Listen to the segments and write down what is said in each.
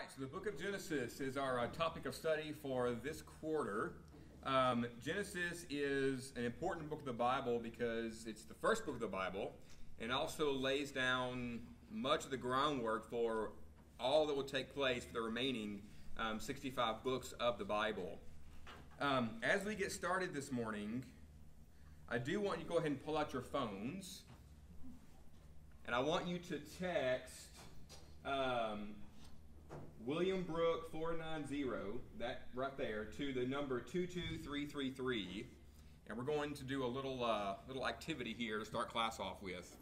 right, so the book of Genesis is our topic of study for this quarter. Genesis is an important book of the Bible because it's the first book of the Bible and also lays down much of the groundwork for all that will take place for the remaining 65 books of the Bible. As we get started this morning, I do want you to go ahead and pull out your phones, and I want you to text William Brook 490, that right there, to the number 22333, and we're going to do a little activity here to start class off with.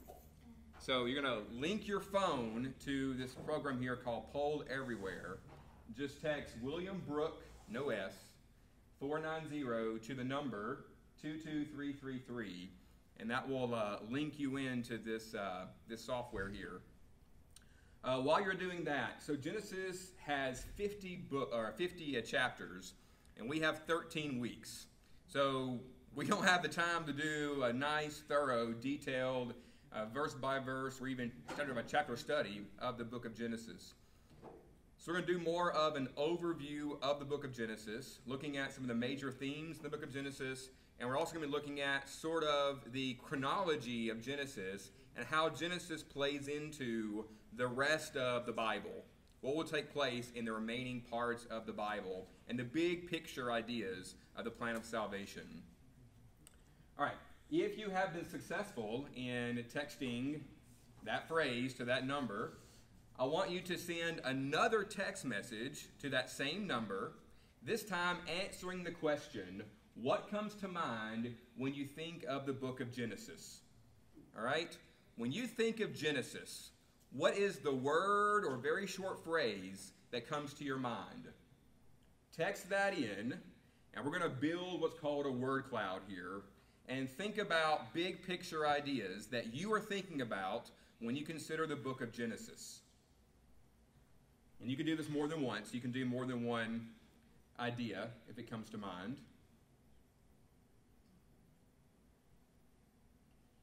So you're going to link your phone to this program here called Poll Everywhere. Just text William Brook, no S, 490 to the number 22333, and that will link you into this software here. While you're doing that, so Genesis has 50 chapters, and we have 13 weeks. So we don't have the time to do a nice, thorough, detailed, verse by verse, or even chapter study of the book of Genesis. So we're going to do more of an overview of the book of Genesis, looking at some of the major themes in the book of Genesis, and we're also going to be looking at sort of the chronology of Genesis and how Genesis plays into the rest of the Bible. What will take place in the remaining parts of the Bible and the big picture ideas of the plan of salvation. All right, if you have been successful in texting that phrase to that number, I want you to send another text message to that same number, this time answering the question, what comes to mind when you think of the book of Genesis? All right? When you think of Genesis, what is the word or very short phrase that comes to your mind? Text that in, and we're going to build what's called a word cloud here, and think about big picture ideas that you are thinking about when you consider the book of Genesis. And you can do this more than once. You can do more than one idea if it comes to mind.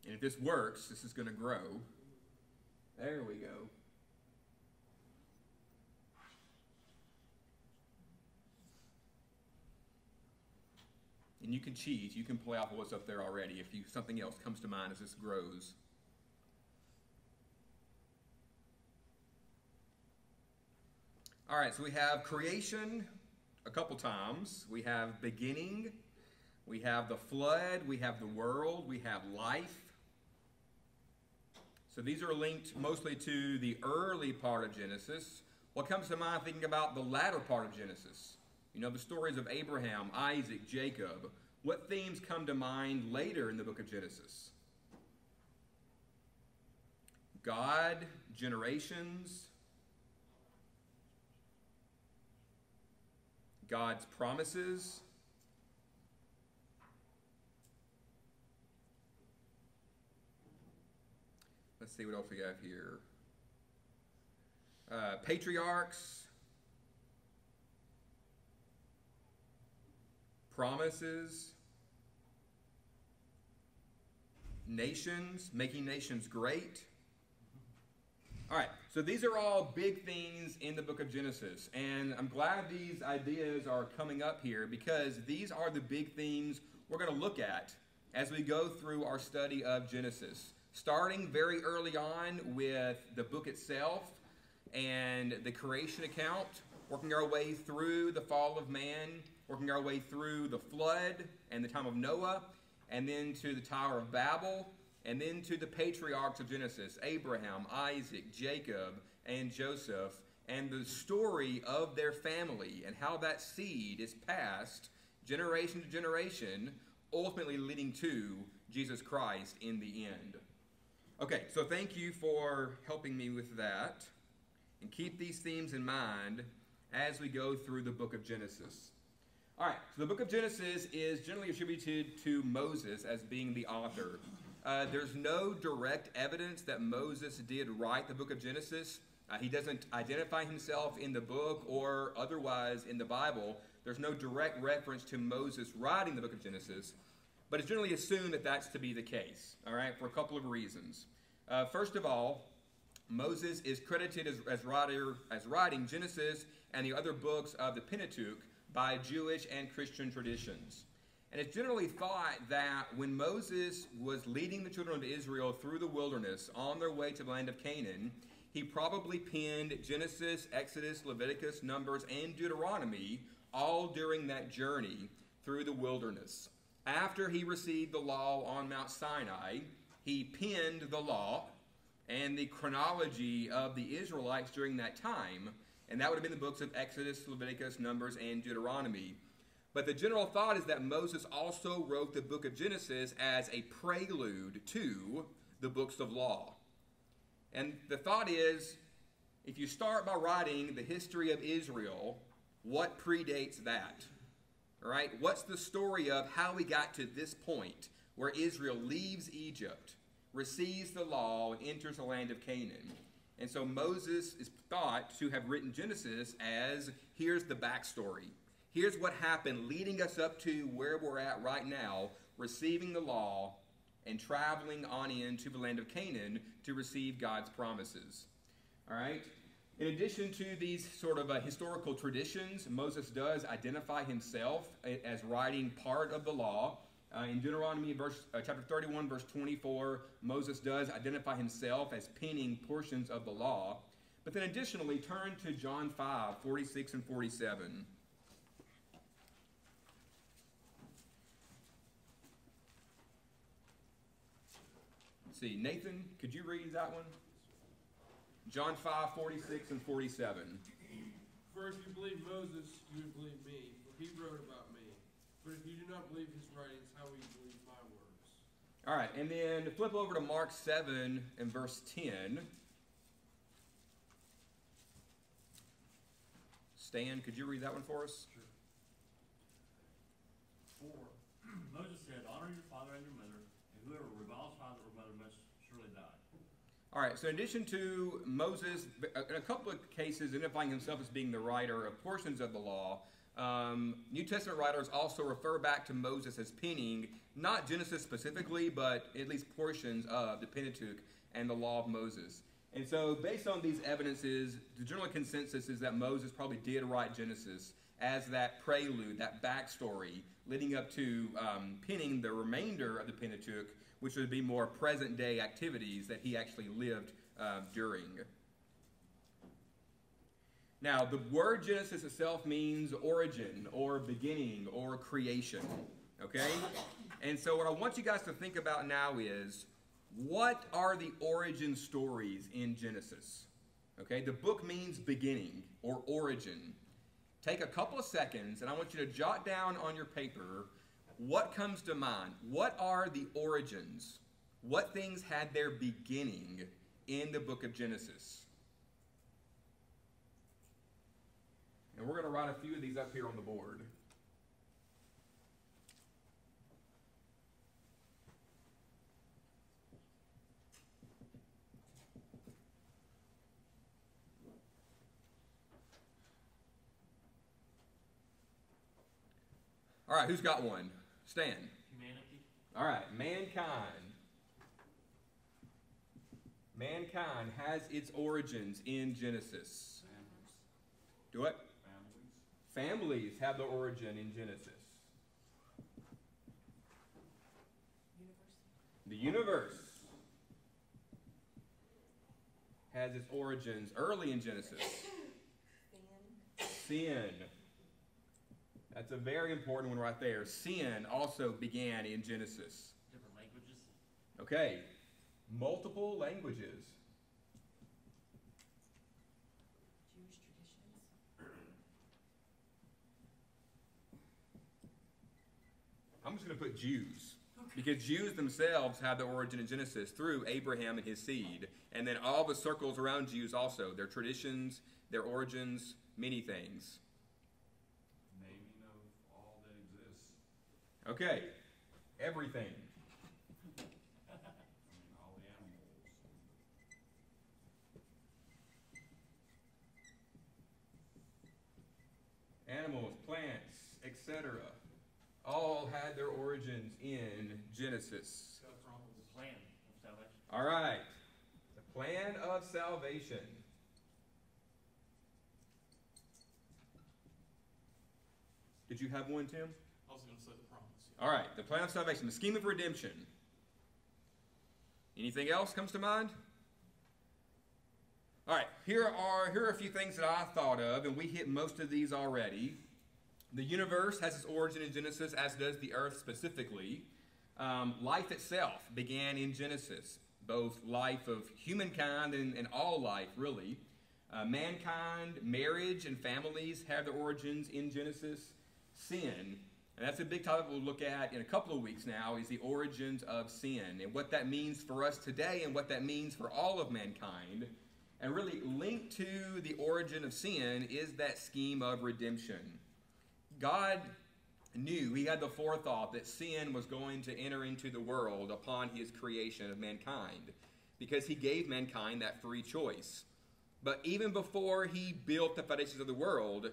And if this works, this is going to grow. There we go. And you can cheat. You can play off of what's up there already if something else comes to mind as this grows. All right, so we have creation a couple times. We have beginning. We have the flood. We have the world. We have life. So these are linked mostly to the early part of Genesis. What comes to mind thinking about the latter part of Genesis? You know, the stories of Abraham, Isaac, Jacob. What themes come to mind later in the book of Genesis? God, generations, God's promises, let's see what else we have here. Patriarchs, promises, nations, making nations great. All right, so these are all big things in the book of Genesis, and I'm glad these ideas are coming up here because these are the big themes we're going to look at as we go through our study of Genesis. Starting very early on with the book itself and the creation account, working our way through the fall of man, working our way through the flood and the time of Noah, and then to the Tower of Babel, and then to the patriarchs of Genesis, Abraham, Isaac, Jacob, and Joseph, and the story of their family and how that seed is passed generation to generation, ultimately leading to Jesus Christ in the end. Okay, so thank you for helping me with that. And keep these themes in mind as we go through the book of Genesis. All right, so the book of Genesis is generally attributed to Moses as being the author. There's no direct evidence that Moses did write the book of Genesis. He doesn't identify himself in the book or otherwise in the Bible. There's no direct reference to Moses writing the book of Genesis. But it's generally assumed that that's to be the case, all right, for a couple of reasons. First of all, Moses is credited as writing Genesis and the other books of the Pentateuch by Jewish and Christian traditions. And it's generally thought that when Moses was leading the children of Israel through the wilderness on their way to the land of Canaan, he probably penned Genesis, Exodus, Leviticus, Numbers, and Deuteronomy all during that journey through the wilderness. After he received the law on Mount Sinai, he penned the law and the chronology of the Israelites during that time, and that would have been the books of Exodus, Leviticus, Numbers, and Deuteronomy. But the general thought is that Moses also wrote the book of Genesis as a prelude to the books of law. And the thought is, if you start by writing the history of Israel, what predates that? All right? What's the story of how we got to this point where Israel leaves Egypt, receives the law, and enters the land of Canaan? And so Moses is thought to have written Genesis as, here's the backstory. Here's what happened leading us up to where we're at right now, receiving the law and traveling on into the land of Canaan to receive God's promises. All right? In addition to these sort of historical traditions, Moses does identify himself as writing part of the law. In Deuteronomy chapter 31, verse 24, Moses does identify himself as penning portions of the law. But then additionally, turn to John 5, 46 and 47. Let's see, Nathan, could you read that one? John 5, 46 and 47. For if you believe Moses, you would believe me, for he wrote about me. But if you do not believe his writings, how will you believe my words? All right, and then flip over to Mark 7 and verse 10. Stan, could you read that one for us? Sure. For Moses said, honor your father and your mother, and whoever reviles father or mother must surely die. All right, so in addition to Moses, in a couple of cases identifying himself as being the writer of portions of the law, New Testament writers also refer back to Moses as penning, not Genesis specifically, but at least portions of the Pentateuch and the law of Moses. And so based on these evidences, the general consensus is that Moses probably did write Genesis as that prelude, that backstory, leading up to penning the remainder of the Pentateuch, which would be more present-day activities that he actually lived during. Now, the word Genesis itself means origin, or beginning, or creation, okay? And so what I want you guys to think about now is, what are the origin stories in Genesis? Okay, the book means beginning, or origin. Take a couple of seconds, and I want you to jot down on your paper what comes to mind. What are the origins? What things had their beginning in the book of Genesis? And we're going to write a few of these up here on the board. All right, who's got one? Stan. Humanity. All right, mankind. Mankind has its origins in Genesis. Families. Do it. Families. Families have their origin in Genesis. The universe has its origins early in Genesis. Sin. That's a very important one right there. Sin also began in Genesis. Different languages. Okay. Multiple languages. Jewish traditions. I'm just going to put Jews. Because Jews themselves have their origin in Genesis through Abraham and his seed. And then all the circles around Jews also. Their traditions, their origins, many things. Naming of all that exists. Okay. Everything. All the animals. Animals, plants, etc. all had their origins in Genesis. The plan of salvation. All right. The plan of salvation. Did you have one, Tim? I was going to say the promise. All right, the plan of salvation, the scheme of redemption. Anything else comes to mind? All right, here are a few things that I thought of, and we hit most of these already. The universe has its origin in Genesis, as does the earth specifically. Life itself began in Genesis, both life of humankind and all life, really. Mankind, marriage, and families have their origins in Genesis. Sin, and that's a big topic we'll look at in a couple of weeks now, is the origins of sin and what that means for us today and what that means for all of mankind. And really linked to the origin of sin is that scheme of redemption. God knew, he had the forethought that sin was going to enter into the world upon his creation of mankind, because he gave mankind that free choice. But even before he built the foundations of the world,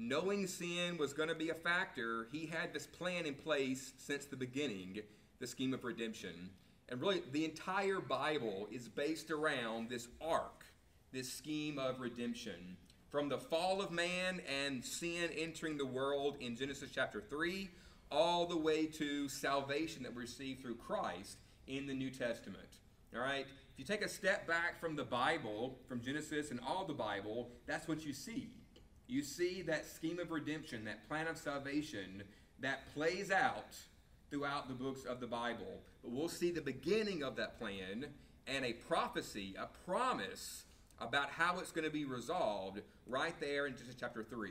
knowing sin was going to be a factor, he had this plan in place since the beginning, the scheme of redemption. And really, the entire Bible is based around this arc, this scheme of redemption. From the fall of man and sin entering the world in Genesis chapter 3, all the way to salvation that we receive through Christ in the New Testament. All right? If you take a step back from the Bible, from Genesis and all the Bible, that's what you see. You see that scheme of redemption, that plan of salvation that plays out throughout the books of the Bible. But we'll see the beginning of that plan and a prophecy, a promise about how it's going to be resolved right there in Genesis chapter 3.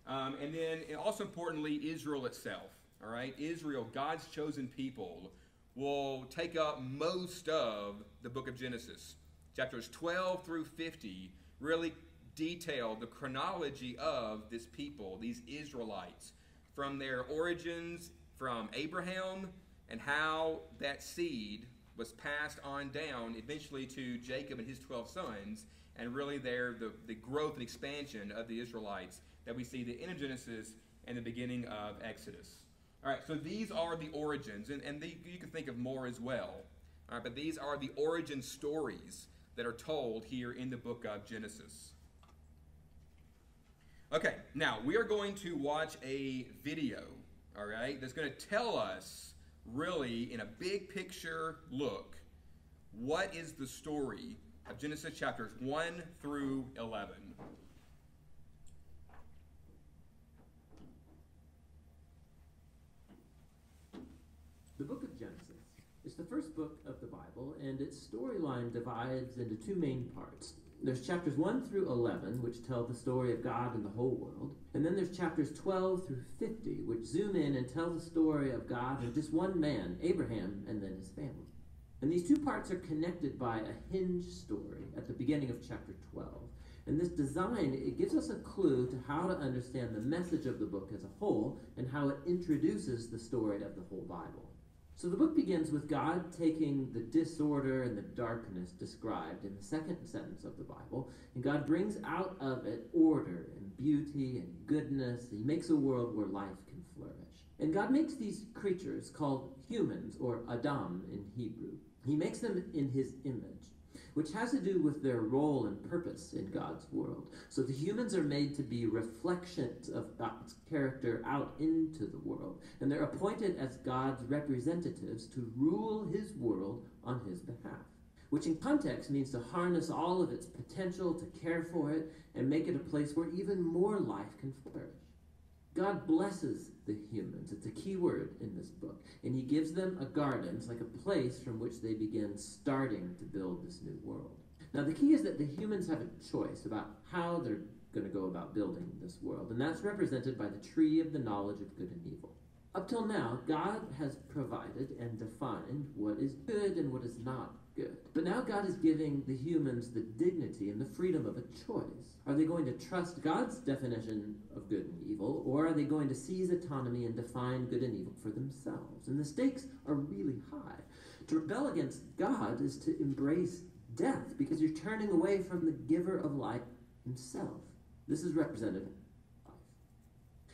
And then also importantly, Israel itself. All right, Israel, God's chosen people, will take up most of the book of Genesis. Chapters 12 through 50 really detail the chronology of this people, these Israelites, from their origins from Abraham and how that seed was passed on down eventually to Jacob and his 12 sons, and really the growth and expansion of the Israelites that we see the end of Genesis and the beginning of Exodus. All right, so these are the origins, and you can think of more as well. All right, but these are the origin stories that are told here in the book of Genesis. Okay, now we are going to watch a video, all right, that's going to tell us, really, in a big picture look, what is the story of Genesis chapters 1 through 11. The book of Genesis is the first book of the Bible, and its storyline divides into two main parts. There's chapters 1 through 11, which tell the story of God and the whole world. And then there's chapters 12 through 50, which zoom in and tell the story of God and just one man, Abraham, and then his family. And these two parts are connected by a hinge story at the beginning of chapter 12. And this design, it gives us a clue to how to understand the message of the book as a whole and how it introduces the story of the whole Bible. So the book begins with God taking the disorder and the darkness described in the second sentence of the Bible, and God brings out of it order and beauty and goodness. He makes a world where life can flourish. And God makes these creatures called humans, or Adam in Hebrew. He makes them in his image, which has to do with their role and purpose in God's world. So the humans are made to be reflections of God's character out into the world, and they're appointed as God's representatives to rule his world on his behalf, which in context means to harness all of its potential, to care for it, and make it a place where even more life can flourish. God blesses the humans. It's a key word in this book. And he gives them a garden. It's like a place from which they begin starting to build this new world. Now, the key is that the humans have a choice about how they're going to go about building this world. And that's represented by the tree of the knowledge of good and evil. Up till now, God has provided and defined what is good and what is not good. But now God is giving the humans the dignity and the freedom of a choice. Are they going to trust God's definition of good and evil, or are they going to seize autonomy and define good and evil for themselves? And the stakes are really high. To rebel against God is to embrace death, because you're turning away from the giver of life himself. This is represented in life.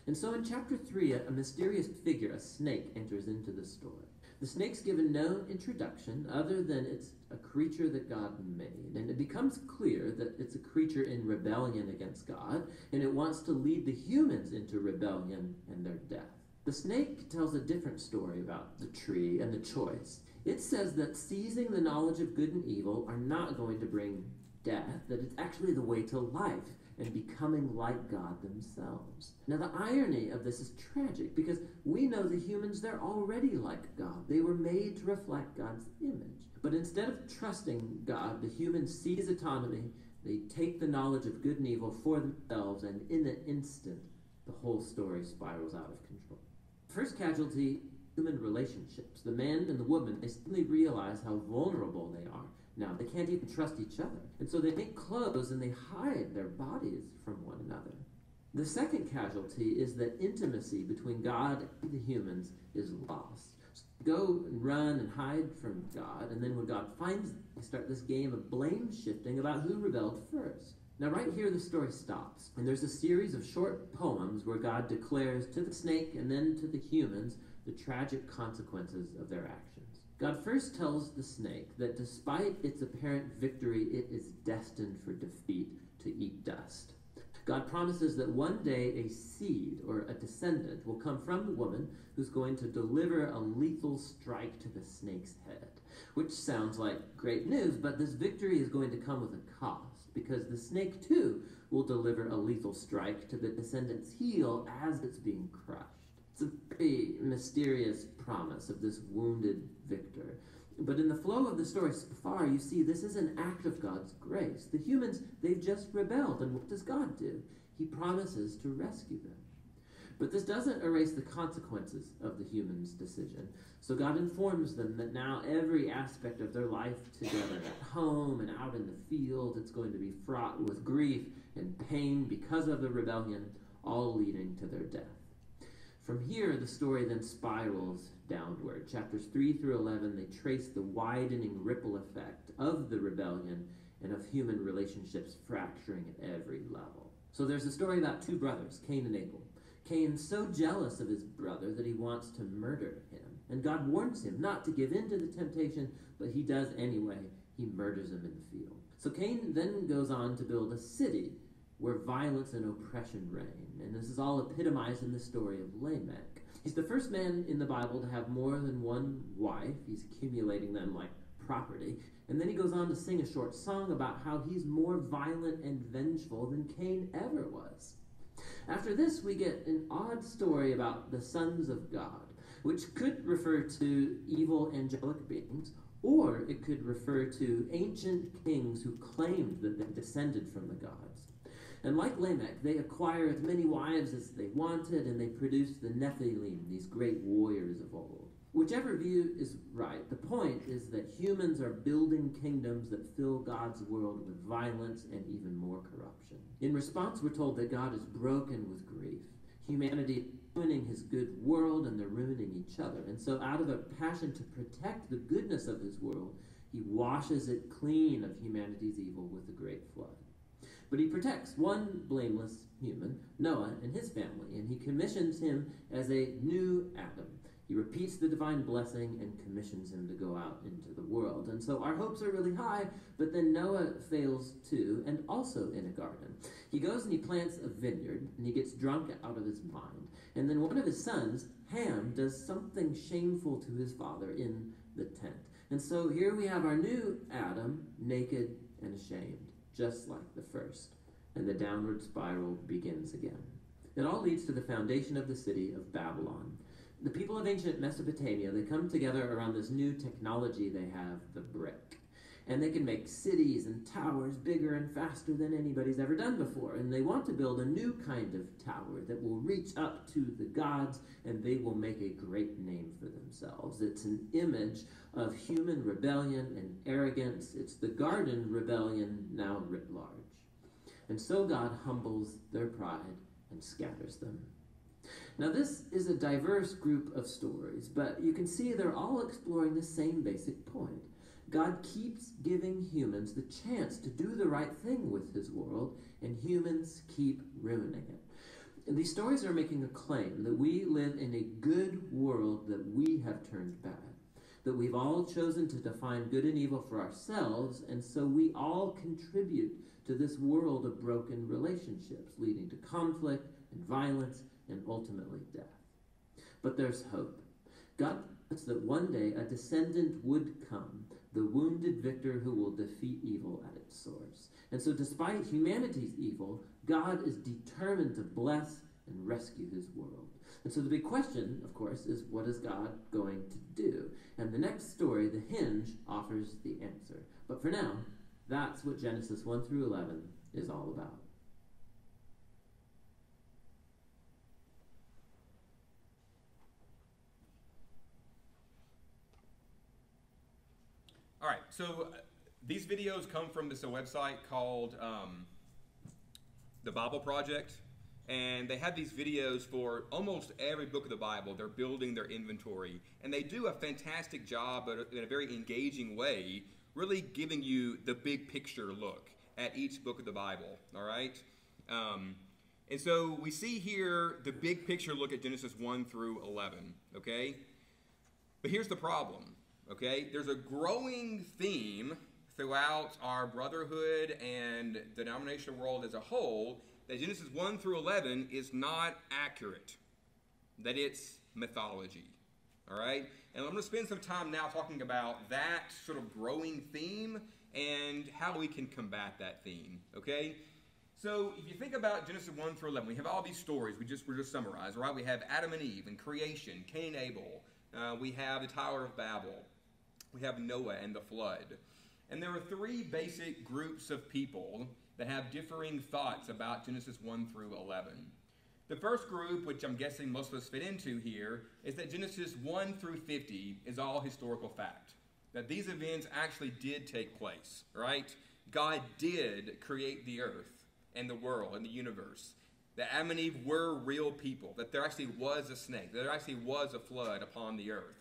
And so in chapter 3, a mysterious figure, a snake, enters into the story. The snake's given no introduction other than it's a creature that God made, and it becomes clear that it's a creature in rebellion against God, and it wants to lead the humans into rebellion and their death. The snake tells a different story about the tree and the choice. It says that seizing the knowledge of good and evil are not going to bring death, that it's actually the way to life and becoming like God themselves. Now, the irony of this is tragic because we know the humans, they're already like God. They were made to reflect God's image. But instead of trusting God, the humans seize autonomy, they take the knowledge of good and evil for themselves, and in an instant, the whole story spirals out of control. First casualty, human relationships. The man and the woman, they suddenly realize how vulnerable they are. Now, they can't even trust each other. And so they make clothes and they hide their bodies from one another. The second casualty is that intimacy between God and the humans is lost. So they go and run and hide from God, and then when God finds them, they start this game of blame shifting about who rebelled first. Now, right here, the story stops, and there's a series of short poems where God declares to the snake and then to the humans the tragic consequences of their actions. God first tells the snake that despite its apparent victory, it is destined for defeat, to eat dust. God promises that one day a seed, or a descendant, will come from the woman who's going to deliver a lethal strike to the snake's head, which sounds like great news, but this victory is going to come with a cost, because the snake, too, will deliver a lethal strike to the descendant's heel as it's being crushed. It's a very mysterious promise of this wounded victor. But in the flow of the story so far, you see this is an act of God's grace. The humans, they've just rebelled, and what does God do? He promises to rescue them. But this doesn't erase the consequences of the humans' decision. So God informs them that now every aspect of their life together, at home and out in the field, it's going to be fraught with grief and pain because of the rebellion, all leading to their death. From here, the story then spirals downward. Chapters 3 through 11, they trace the widening ripple effect of the rebellion and of human relationships fracturing at every level. So there's a story about two brothers, Cain and Abel. Cain's so jealous of his brother that he wants to murder him. And God warns him not to give in to the temptation, but he does anyway. He murders him in the field. So Cain then goes on to build a city where violence and oppression reign. And this is all epitomized in the story of Lamech. He's the first man in the Bible to have more than one wife. He's accumulating them like property. And then he goes on to sing a short song about how he's more violent and vengeful than Cain ever was. After this, we get an odd story about the sons of God, which could refer to evil angelic beings, or it could refer to ancient kings who claimed that they descended from the gods. And like Lamech, they acquire as many wives as they wanted, and they produce the Nephilim, these great warriors of old. Whichever view is right, the point is that humans are building kingdoms that fill God's world with violence and even more corruption. In response, we're told that God is broken with grief. Humanity is ruining his good world, and they're ruining each other. And so out of a passion to protect the goodness of his world, he washes it clean of humanity's evil with the great flood. But he protects one blameless human, Noah, and his family, and he commissions him as a new Adam. He repeats the divine blessing and commissions him to go out into the world. And so our hopes are really high, but then Noah fails too, and also in a garden. He goes and he plants a vineyard, and he gets drunk out of his mind. And then one of his sons, Ham, does something shameful to his father in the tent. And so here we have our new Adam, naked and ashamed, just like the first. And the downward spiral begins again. It all leads to the foundation of the city of Babylon. The people of ancient Mesopotamia, they come together around this new technology they have, the brick. And they can make cities and towers bigger and faster than anybody's ever done before. And they want to build a new kind of tower that will reach up to the gods, and they will make a great name for themselves. It's an image of human rebellion and arrogance. It's the garden rebellion now writ large. And so God humbles their pride and scatters them. Now, this is a diverse group of stories, but you can see they're all exploring the same basic point. God keeps giving humans the chance to do the right thing with his world, and humans keep ruining it. And these stories are making a claim that we live in a good world that we have turned bad. that we've all chosen to define good and evil for ourselves, and so we all contribute to this world of broken relationships, leading to conflict and violence and ultimately death. But there's hope. God promised that one day a descendant would come, the wounded victor who will defeat evil at its source. And so despite humanity's evil, God is determined to bless and rescue his world. And so the big question, of course, is what is God going to do? And the next story, The Hinge, offers the answer. But for now, that's what Genesis 1 through 11 is all about. All right, so these videos come from this website called The Bible Project, and they have these videos for almost every book of the Bible. They're building their inventory, and they do a fantastic job in a very engaging way, really giving you the big picture look at each book of the Bible, all right? And so we see here the big picture look at Genesis 1 through 11, okay? But here's the problem. Okay, there's a growing theme throughout our brotherhood and denominational world as a whole that Genesis 1 through 11 is not accurate, that it's mythology. All right, and I'm going to spend some time now talking about that sort of growing theme and how we can combat that theme. Okay, so if you think about Genesis 1 through 11, we have all these stories we just summarized. Right, we have Adam and Eve and creation, Cain and Abel. We have the Tower of Babel. We have Noah and the flood. And there are three basic groups of people that have differing thoughts about Genesis 1 through 11. The first group, which I'm guessing most of us fit into here, is that Genesis 1 through 50 is all historical fact. That these events actually did take place, right? God did create the earth and the world and the universe. That Adam and Eve were real people. That there actually was a snake. That there actually was a flood upon the earth.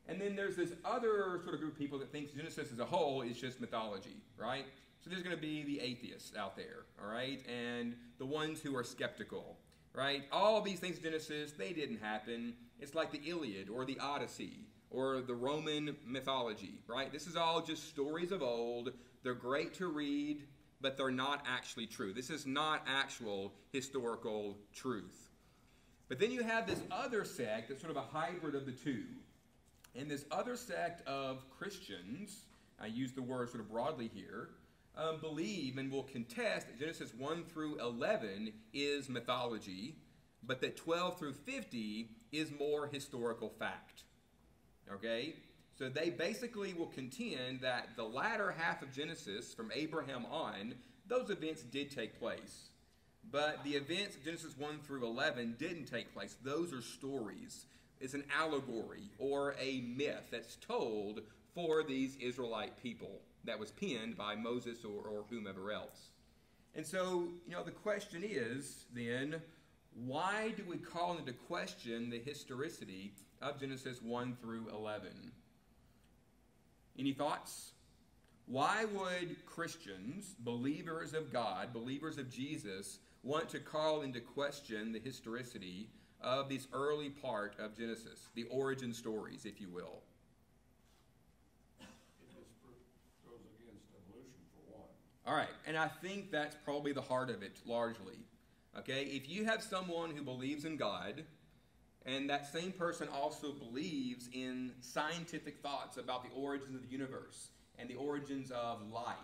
And then there's this other sort of group of people that thinks Genesis as a whole is just mythology, right? So there's going to be the atheists out there, all right? And the ones who are skeptical, right? All these things in Genesis, they didn't happen. It's like the Iliad or the Odyssey or the Roman mythology, right? This is all just stories of old. They're great to read, but they're not actually true. This is not actual historical truth. But then you have this other sect that's sort of a hybrid of the two. And this other sect of Christians, I use the word sort of broadly here, believe and will contest that Genesis 1 through 11 is mythology, but that 12 through 50 is more historical fact. Okay? So they basically will contend that the latter half of Genesis, from Abraham on, those events did take place. But the events of Genesis 1 through 11 didn't take place. Those are stories. It's an allegory or a myth that's told for these Israelite people that was penned by Moses or whomever else. And so, the question is then, why do we call into question the historicity of Genesis 1 through 11? Any thoughts? Why would Christians, believers of God, believers of Jesus, want to call into question the historicity of this early part of Genesis, the origin stories, if you will? It just goes against evolution, for one. All right, and I think that's probably the heart of it, largely. Okay, if you have someone who believes in God, and that same person also believes in scientific thoughts about the origins of the universe and the origins of life,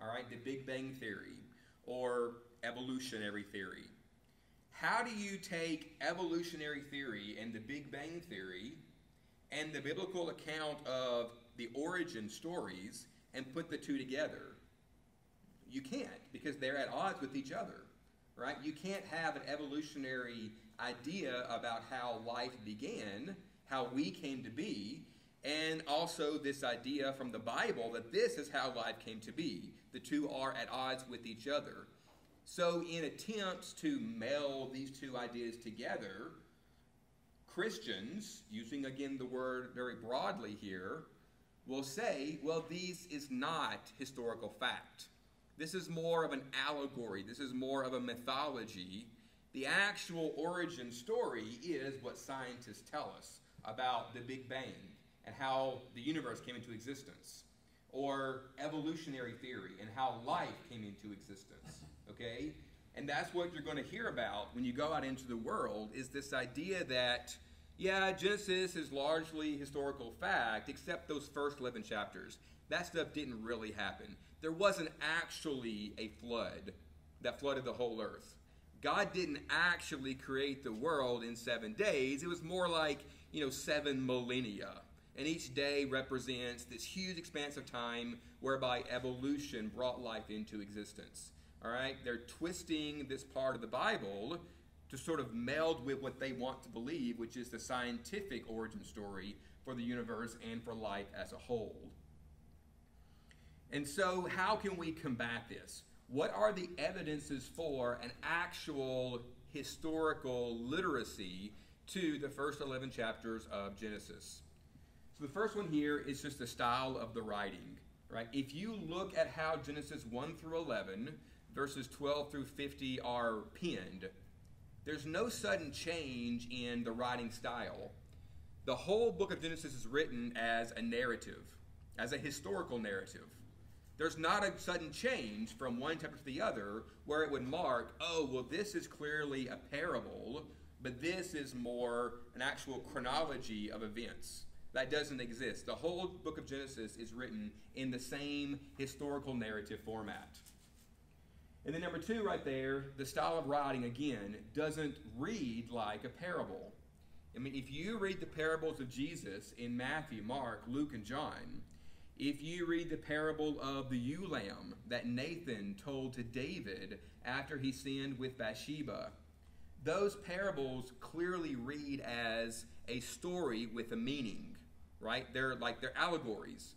all right, the Big Bang Theory or evolutionary theory, how do you take evolutionary theory and the Big Bang Theory and the biblical account of the origin stories and put the two together? You can't, because they're at odds with each other, right? You can't have an evolutionary idea about how life began, how we came to be, and also this idea from the Bible that this is how life came to be. The two are at odds with each other. So in attempts to meld these two ideas together, Christians, using again the word very broadly here, will say, well, this is not historical fact. This is more of an allegory. This is more of a mythology. The actual origin story is what scientists tell us about the Big Bang and how the universe came into existence, or evolutionary theory and how life came into existence, okay? And that's what you're going to hear about when you go out into the world, is this idea that, yeah, Genesis is largely historical fact, except those first 11 chapters. That stuff didn't really happen. There wasn't actually a flood that flooded the whole earth. God didn't actually create the world in 7 days. It was more like, 7 millennia. And each day represents this huge expanse of time whereby evolution brought life into existence. All right? They're twisting this part of the Bible to sort of meld with what they want to believe, which is the scientific origin story for the universe and for life as a whole. And so how can we combat this? What are the evidences for an actual historical literacy to the first 11 chapters of Genesis? So the first one here is just the style of the writing, right? If you look at how Genesis 1 through 11, verses 12 through 50 are penned, there's no sudden change in the writing style. The whole book of Genesis is written as a narrative, as a historical narrative. There's not a sudden change from one chapter to the other where it would mark, oh, well, this is clearly a parable, but this is more an actual chronology of events. That doesn't exist. The whole book of Genesis is written in the same historical narrative format. And then number 2 right there, the style of writing, again, doesn't read like a parable. I mean, if you read the parables of Jesus in Matthew, Mark, Luke, and John, if you read the parable of the ewe lamb that Nathan told to David after he sinned with Bathsheba, those parables clearly read as a story with a meaning, right? They're allegories,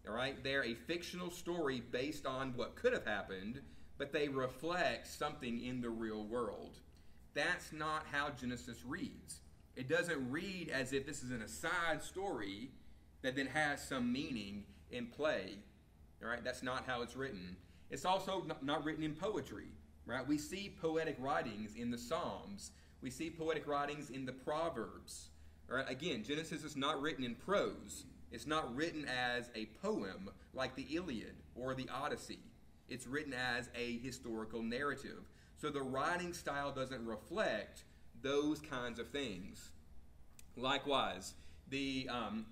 all right? They're a fictional story based on what could have happened, but they reflect something in the real world. That's not how Genesis reads. It doesn't read as if this is an aside story that then has some meaning in play, all right? That's not how it's written. It's also not written in poetry, right? We see poetic writings in the Psalms. We see poetic writings in the Proverbs. All right? Again, Genesis is not written in prose. It's not written as a poem like the Iliad or the Odyssey. It's written as a historical narrative. So the writing style doesn't reflect those kinds of things. Likewise, the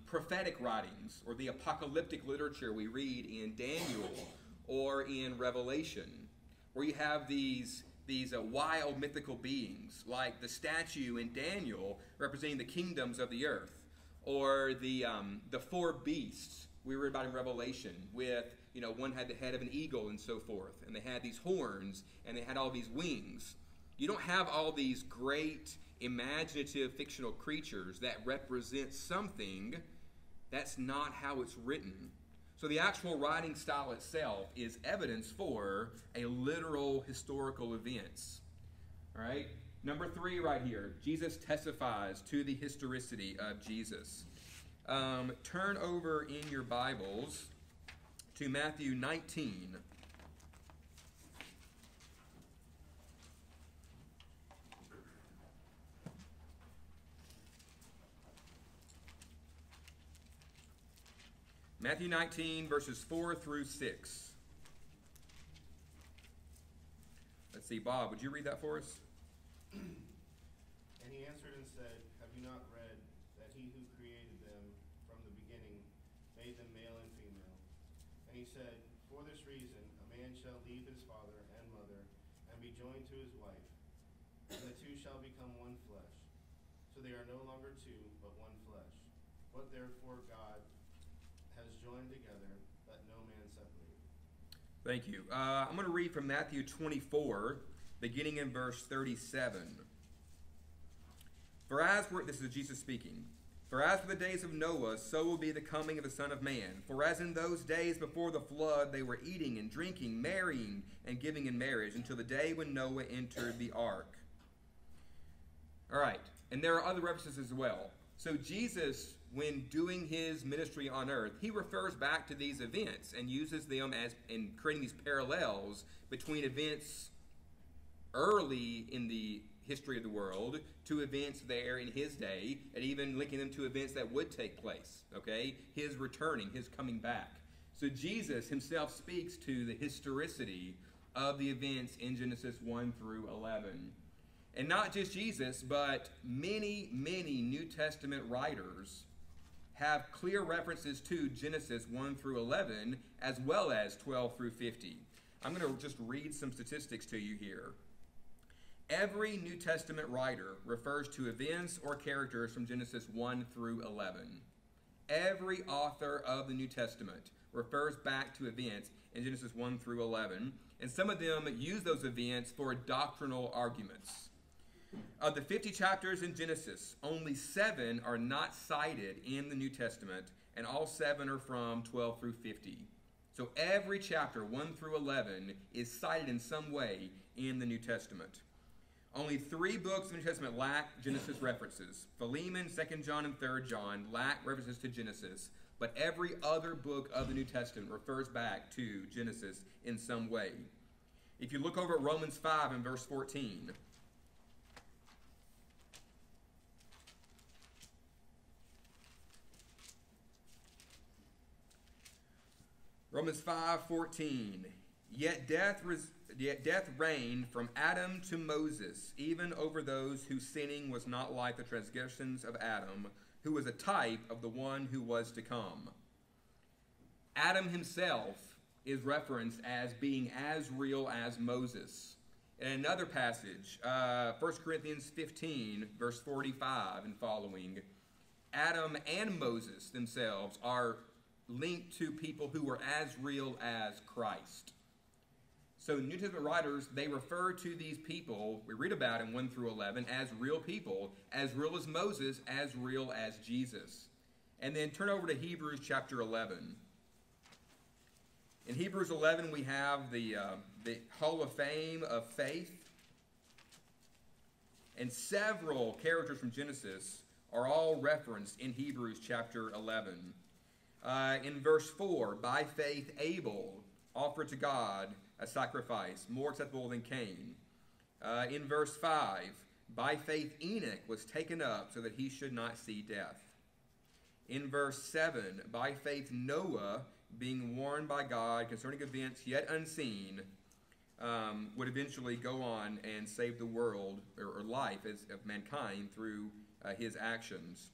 prophetic writings or the apocalyptic literature we read in Daniel or in Revelation, where you have these wild mythical beings, like the statue in Daniel representing the kingdoms of the earth, or the 4 beasts we read about in Revelation with, one had the head of an eagle and so forth, and they had these horns, and they had all these wings. You don't have all these great imaginative fictional creatures that represent something. That's not how it's written. So the actual writing style itself is evidence for a literal historical events. All right? Number 3 right here, Jesus testifies to the historicity of Jesus. Turn over in your Bibles to Matthew 19. Matthew 19, verses 4 through 6. Let's see, Bob, would you read that for us? And he answered and said, have you not read that he who created them from the beginning made them male and female? And he said, for this reason a man shall leave his father and mother and be joined to his wife, and the two shall become one flesh. So they are no longer two, but one flesh. What therefore God has joined together, let no man separate. Thank you. I'm going to read from Matthew 24, beginning in verse 37. This is Jesus speaking. For as for the days of Noah, so will be the coming of the Son of Man. For as in those days before the flood, they were eating and drinking, marrying and giving in marriage, until the day when Noah entered the ark. All right, and there are other references as well. So Jesus, when doing his ministry on earth, he refers back to these events and uses them as in creating these parallels between events early in the history of the world to events there in his day, and even linking them to events that would take place, okay? His returning, his coming back. So Jesus himself speaks to the historicity of the events in Genesis 1 through 11. And not just Jesus, but many, many New Testament writers have clear references to Genesis 1 through 11, as well as 12 through 50. I'm going to just read some statistics to you here. Every New Testament writer refers to events or characters from Genesis 1 through 11. Every author of the New Testament refers back to events in Genesis 1 through 11, and some of them use those events for doctrinal arguments. Of the 50 chapters in Genesis, only 7 are not cited in the New Testament, and all 7 are from 12 through 50. So every chapter, 1 through 11, is cited in some way in the New Testament. Only 3 books of the New Testament lack Genesis references. Philemon, 2 John, and 3 John lack references to Genesis, but every other book of the New Testament refers back to Genesis in some way. If you look over at Romans 5 and verse 14, Romans 5:14, yet death reigned from Adam to Moses, even over those whose sinning was not like the transgressions of Adam, who was a type of the one who was to come. Adam himself is referenced as being as real as Moses. In another passage, 1 Corinthians 15, verse 45 and following, Adam and Moses themselves are linked to people who were as real as Christ. So New Testament writers, they refer to these people we read about in 1 through 11 as real people, as real as Moses, as real as Jesus. And then turn over to Hebrews chapter 11. In Hebrews 11, we have the Hall of Fame of faith. And several characters from Genesis are all referenced in Hebrews chapter 11. In verse 4, by faith Abel offered to God a sacrifice more acceptable than Cain. In verse 5, by faith Enoch was taken up so that he should not see death. In verse 7, by faith Noah, being warned by God concerning events yet unseen, would eventually go on and save the world or life of mankind through his actions.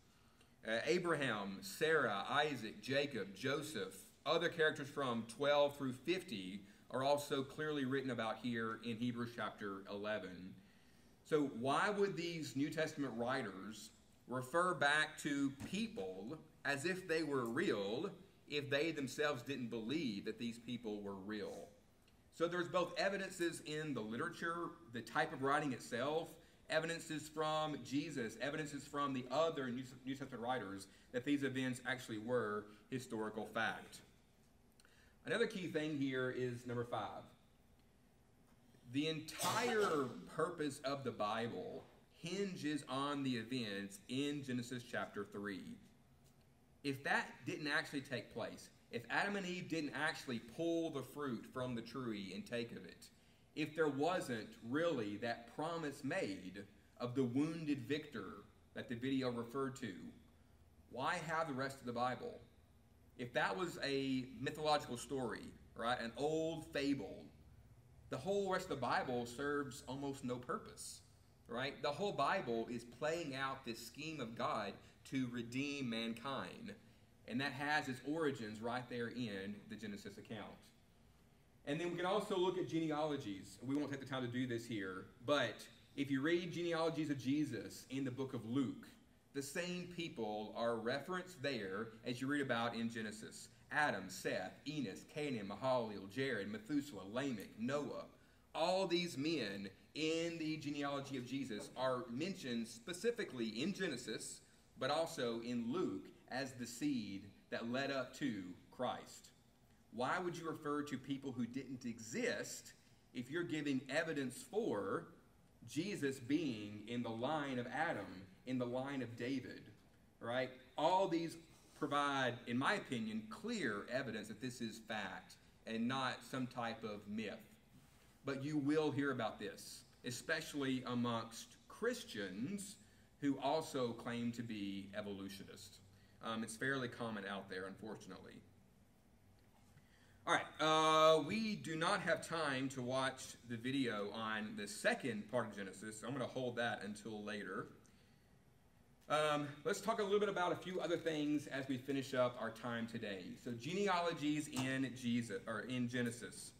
Abraham, Sarah, Isaac, Jacob, Joseph, other characters from 12 through 50 are also clearly written about here in Hebrews chapter 11. So why would these New Testament writers refer back to people as if they were real if they themselves didn't believe that these people were real? So there's both evidences in the literature, the type of writing itself, evidences from Jesus, evidences from the other New Testament writers that these events actually were historical fact. Another key thing here is number 5. The entire purpose of the Bible hinges on the events in Genesis chapter 3. If that didn't actually take place, if Adam and Eve didn't actually pull the fruit from the tree and take of it, if there wasn't really that promise made of the wounded victor that the video referred to, why have the rest of the Bible? If that was a mythological story, right, an old fable, the whole rest of the Bible serves almost no purpose, right? The whole Bible is playing out this scheme of God to redeem mankind, and that has its origins right there in the Genesis account. And then we can also look at genealogies. We won't take the time to do this here, but if you read genealogies of Jesus in the book of Luke, the same people are referenced there as you read about in Genesis. Adam, Seth, Enos, Canaan, Mahalalel, Jared, Methuselah, Lamech, Noah. All these men in the genealogy of Jesus are mentioned specifically in Genesis, but also in Luke as the seed that led up to Christ. Why would you refer to people who didn't exist if you're giving evidence for Jesus being in the line of Adam, in the line of David, right? All these provide, in my opinion, clear evidence that this is fact and not some type of myth. But you will hear about this, especially amongst Christians who also claim to be evolutionists. It's fairly common out there, unfortunately. All right, we do not have time to watch the video on the second part of Genesis, so I'm going to hold that until later. Let's talk a little bit about a few other things as we finish up our time today. So genealogies in Genesis.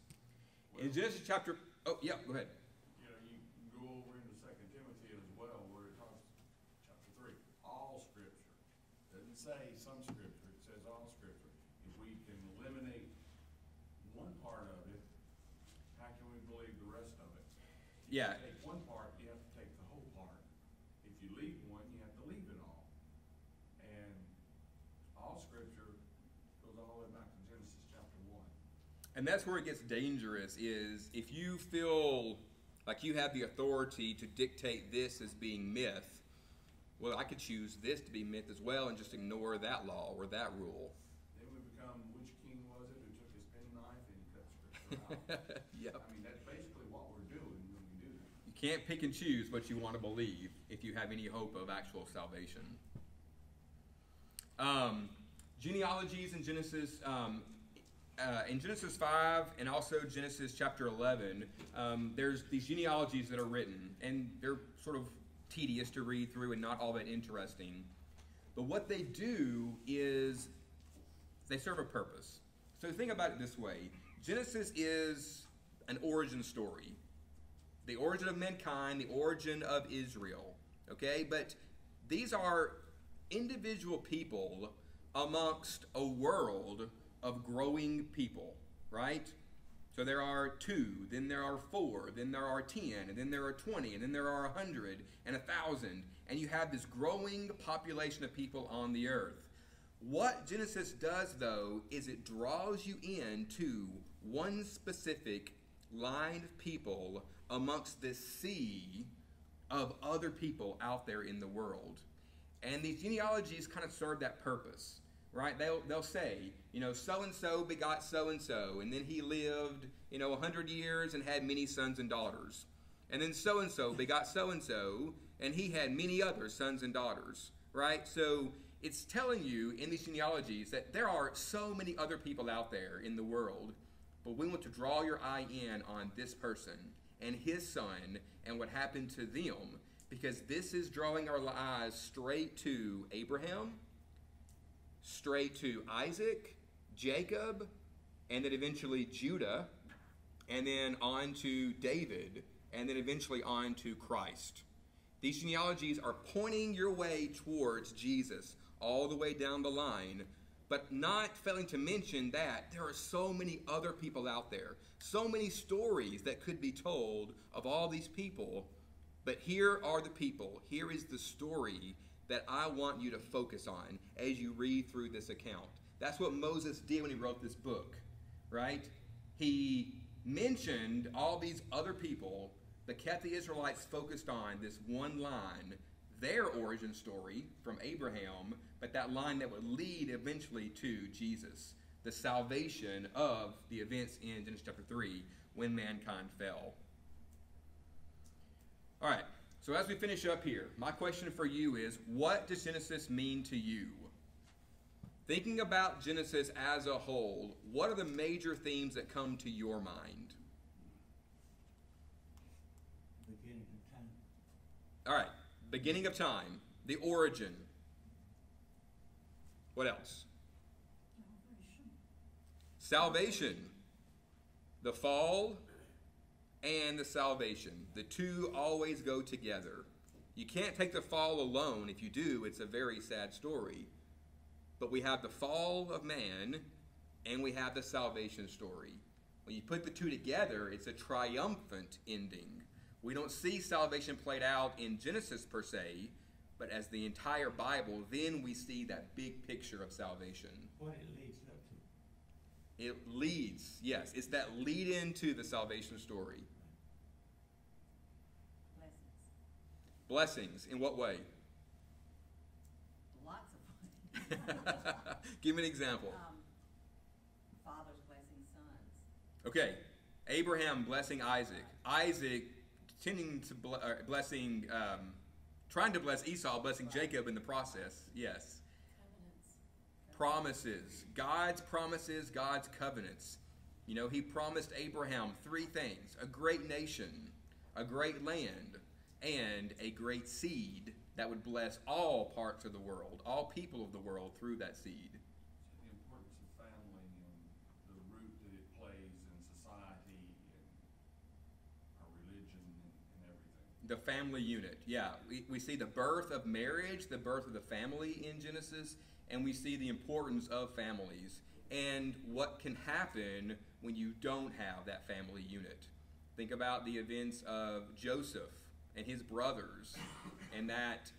In Genesis chapter, oh yeah, go ahead. You know, you can go over into 2 Timothy as well, where it talks, chapter 3, all Scripture. It doesn't say some Scripture, it says all Scripture. If we can eliminate one part of it, how can we believe the rest of it? Yeah. If you take one part, you have to take the whole part. If you leave one, you have to leave it all. And all Scripture goes all the way back to Genesis chapter 1. And that's where it gets dangerous, is if you feel like you have the authority to dictate this as being myth, well, I could choose this to be myth as well and just ignore that law or that rule. Then we become, which king was it who took his penknife and he cut Scripture out? Yep. I mean, that's basically what we're doing when we do that. You can't pick and choose what you want to believe if you have any hope of actual salvation. Genealogies in Genesis, in Genesis 5 and also Genesis chapter 11, there's these genealogies that are written, and they're sort of tedious to read through and not all that interesting. But what they do is they serve a purpose. So think about it this way. Genesis is an origin story. The origin of mankind, the origin of Israel. Okay? But these are individual people amongst a world of growing people, right? So there are 2, then there are 4, then there are 10, and then there are 20, and then there are 100 and 1,000, and you have this growing population of people on the earth. What Genesis does, though, is it draws you into one specific line of people amongst this sea of other people out there in the world. And these genealogies kind of serve that purpose. Right? They'll say, you know, so-and-so begot so-and-so, and then he lived, 100 years and had many sons and daughters. And then so-and-so begot so-and-so, and he had many other sons and daughters. Right? So it's telling you in these genealogies that there are so many other people out there in the world, but we want to draw your eye in on this person and his son and what happened to them, because this is drawing our eyes straight to Abraham, straight to Isaac, Jacob, and then eventually Judah, and then on to David, and then eventually on to Christ. These genealogies are pointing your way towards Jesus all the way down the line, but not failing to mention that there are so many other people out there, so many stories that could be told of all these people, but here are the people, here is the story that I want you to focus on as you read through this account. That's what Moses did when he wrote this book, right? He mentioned all these other people, but kept the Israelites focused on this one line, their origin story from Abraham, but that line that would lead eventually to Jesus, the salvation of the events in Genesis chapter 3 when mankind fell. All right. So as we finish up here, my question for you is, what does Genesis mean to you? Thinking about Genesis as a whole, what are the major themes that come to your mind? Beginning of time. All right, beginning of time, the origin. What else? Salvation. The fall and the salvation. The two always go together. You can't take the fall alone. If you do, it's a very sad story. But we have the fall of man, and we have the salvation story. When you put the two together, it's a triumphant ending. We don't see salvation played out in Genesis per se, but as the entire Bible, then we see that big picture of salvation. What it leads up to. It leads, yes, it's that lead into the salvation story. Blessings, in what way? Lots of ways. Give me an example. Fathers blessing sons. Okay, Abraham blessing Isaac. Isaac tending to blessing, trying to bless Esau, blessing Jacob in the process. Yes. Promises, God's covenants. You know, he promised Abraham 3 things: a great nation, a great land, and a great seed that would bless all parts of the world, all people of the world through that seed. The importance of family and the role that it plays in society and our religion and everything. The family unit, yeah. We see the birth of marriage, the birth of the family in Genesis, and we see the importance of families and what can happen when you don't have that family unit. Think about the events of Joseph and his brothers, and that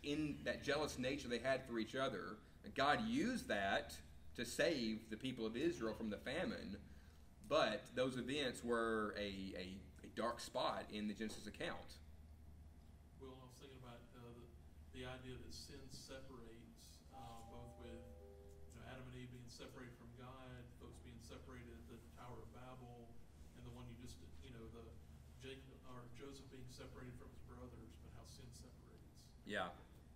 jealous nature they had for each other. God used that to save the people of Israel from the famine, but those events were a dark spot in the Genesis account. Well, I was thinking about the idea that sin separates, both with Adam and Eve being separated from God, folks being separated at the Tower of Babel, and the one you just, Joseph being separated from his brothers, but how sin separates. Yeah,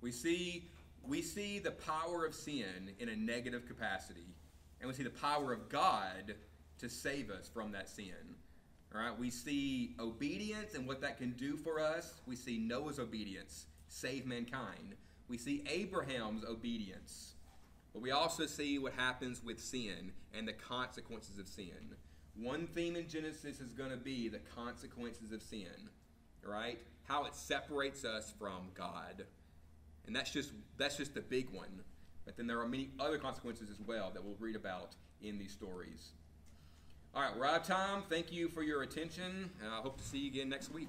we see the power of sin in a negative capacity, and we see the power of God to save us from that sin. All right, we see obedience and what that can do for us. We see Noah's obedience save mankind. We see Abraham's obedience, but we also see what happens with sin and the consequences of sin. One theme in Genesis is going to be the consequences of sin, right? How it separates us from God. And that's just the big one. But then there are many other consequences as well that we'll read about in these stories. All right, we're out of time. Thank you for your attention, and I hope to see you again next week.